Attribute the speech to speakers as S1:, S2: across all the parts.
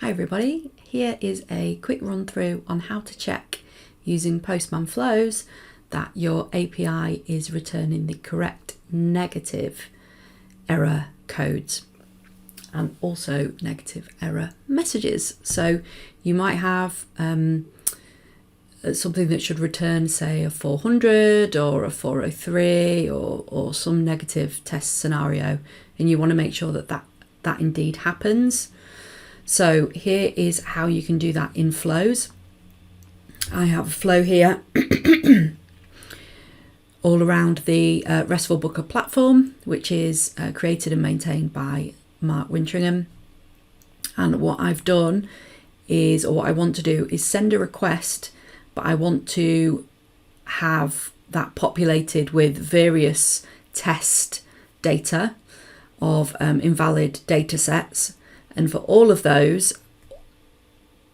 S1: Hi everybody, here is a quick run through on how to check using Postman Flows that your API is returning the correct negative error codes and also negative error messages. So you might have something that should return, say, a 400 or a 403 or some negative test scenario, and you want to make sure that that indeed happens. So here is how you can do that in Flows. I have a flow here all around the RESTful Booker platform, which is created and maintained by Mark Wintringham. And what I've done is, or what I want to do is send a request, but I want to have that populated with various test data of invalid data sets. And for all of those,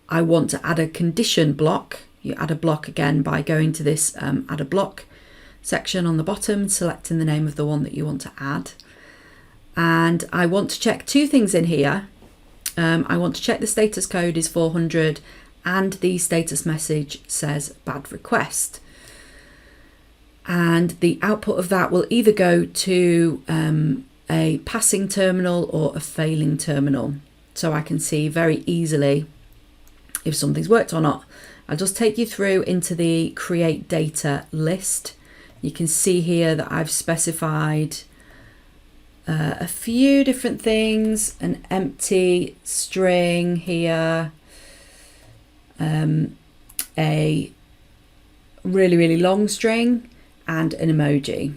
S1: I want to add a condition block. You add a block again by going to this add a block section on the bottom, selecting the name of the one that you want to add. And I want to check two things in here. I want to check the status code is 400 and the status message says bad request. And the output of that will either go to a passing terminal or a failing terminal. So I can see very easily if something's worked or not. I'll just take you through into the create data list. You can see here that I've specified a few different things, an empty string here, a really long string and an emoji.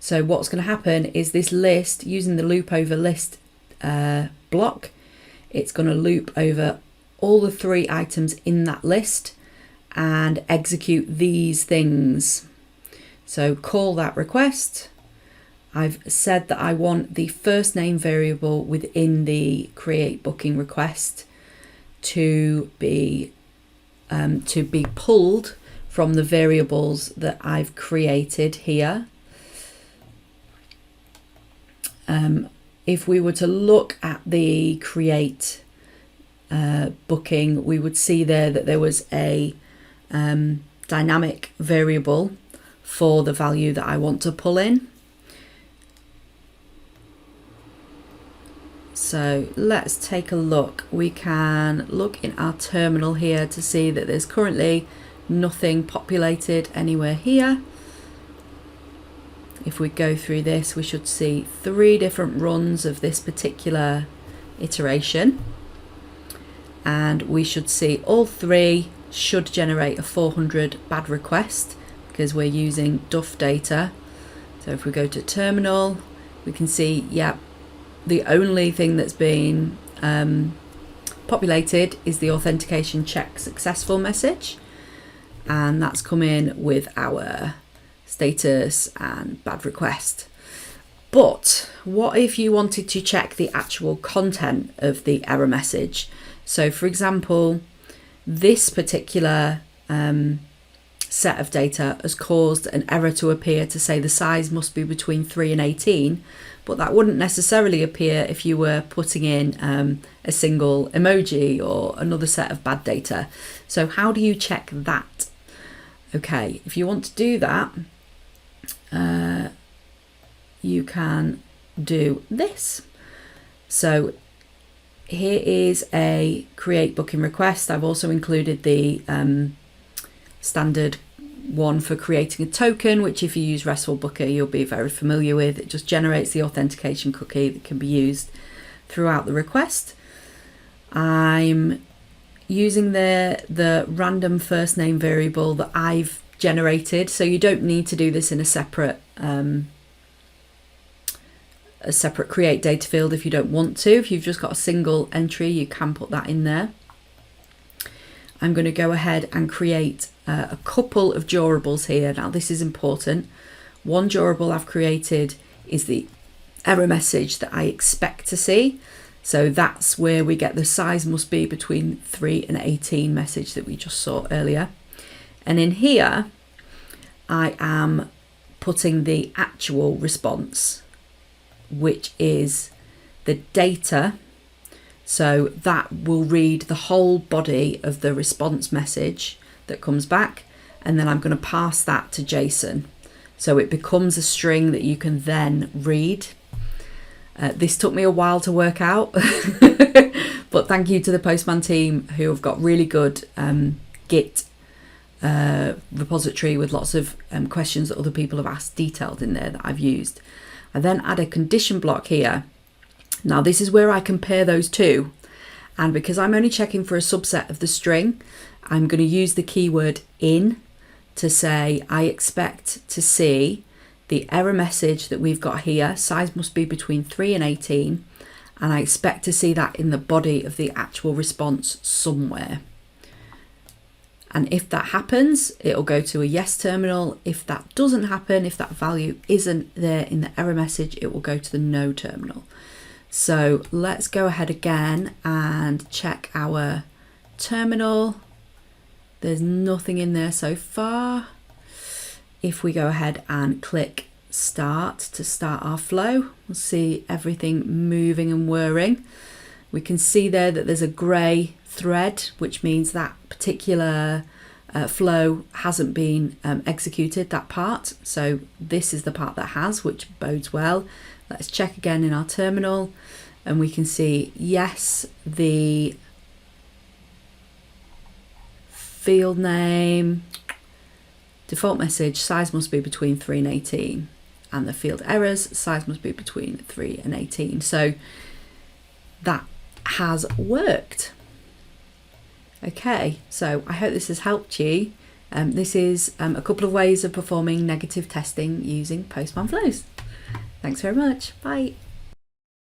S1: So what's going to happen is this list, using the loop over list block, it's going to loop over all the three items in that list and execute these things. So call that request. I've said that I want the first name variable within the create booking request to be pulled from the variables that I've created here. If we were to look at the create booking, we would see there that there was a dynamic variable for the value that I want to pull in. So let's take a look. We can look in our terminal here to see that there's currently nothing populated anywhere here. If we go through this, we should see 3 different runs of this particular iteration. And we should see all 3 should generate a 400 bad request because we're using duff data. So if we go to terminal, we can see, yeah, the only thing that's been populated is the authentication check successful message. And that's come in with our status and bad request. But what if you wanted to check the actual content of the error message? So for example, this particular set of data has caused an error to appear to say the size must be between 3 and 18, but that wouldn't necessarily appear if you were putting in a single emoji or another set of bad data. So how do you check that? Okay, if you want to do that, you can do this. So here is a create booking request. I've also included the standard one for creating a token, which if you use RESTful Booker, you'll be very familiar with. It just generates the authentication cookie that can be used throughout the request. I'm using the random first name variable that I've generated, so you don't need to do this in a separate create data field if you don't want to. If you've just got a single entry, you can put that in there. I'm going to go ahead and create a couple of durables here. Now this is important. One durable I've created is the error message that I expect to see. So that's where we get the size must be between 3 and 18 message that we just saw earlier. And in here, I am putting the actual response, which is the data So that will read the whole body of the response message that comes back, and then I'm going to pass that to JSON. So it becomes a string that you can then read. This took me a while to work out, but thank you to the Postman team who have got really good Git repository with lots of questions that other people have asked detailed in there that I've used. I then add a condition block here. Now this is where I compare those two, and because I'm only checking for a subset of the string, I'm going to use the keyword in to say I expect to see the error message that we've got here, size must be between 3 and 18, and I expect to see that in the body of the actual response somewhere. And if that happens, it'll go to a yes terminal. If that doesn't happen, if that value isn't there in the error message, it will go to the no terminal. So let's go ahead again and check our terminal. There's nothing in there so far. If we go ahead and click start to start our flow, we'll see everything moving and whirring. We can see there that there's a grey thread, which means that particular flow hasn't been executed, that part. So this is the part that has, which bodes well. Let's check again in our terminal, and we can see, yes, the field name, default message, size must be between 3 and 18, and the field errors, size must be between 3 and 18. So that has worked. Okay, so I hope this has helped you. This is a couple of ways of performing negative testing using Postman Flows. Thanks very much. Bye.